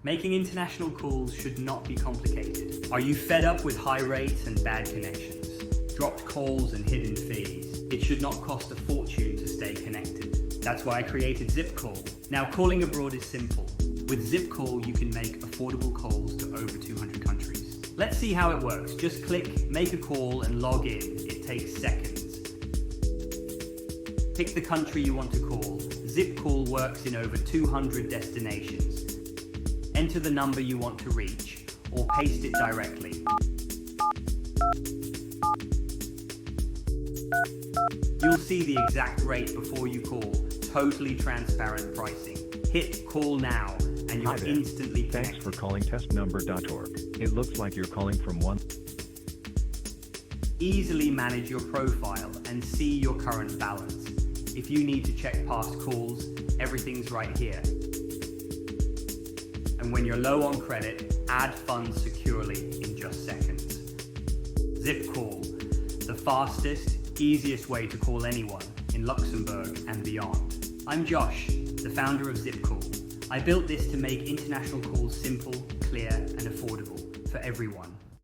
Making international calls should not be complicated. Are you fed up with high rates and bad connections? Dropped calls and hidden fees? It should not cost a fortune to stay connected. That's why I created ZippCall. Now, calling abroad is simple. With ZippCall, you can make affordable calls to over 200 countries. Let's see how it works. Just click Make a Call and log in. It takes seconds. Pick the country you want to call. ZippCall works in over 200 destinations. Enter the number you want to reach, or paste it directly. You'll see the exact rate before you call. Totally transparent pricing. Hit Call Now, and you're instantly connected. Thanks for calling testnumber.org. It looks like you're calling from one. Easily manage your profile and see your current balance. If you need to check past calls, everything's right here. And when you're low on credit, add funds securely in just seconds. ZippCall, the fastest, easiest way to call anyone in Luxembourg and beyond. I'm Josh, the founder of ZippCall. I built this to make international calls simple, clear, and affordable for everyone.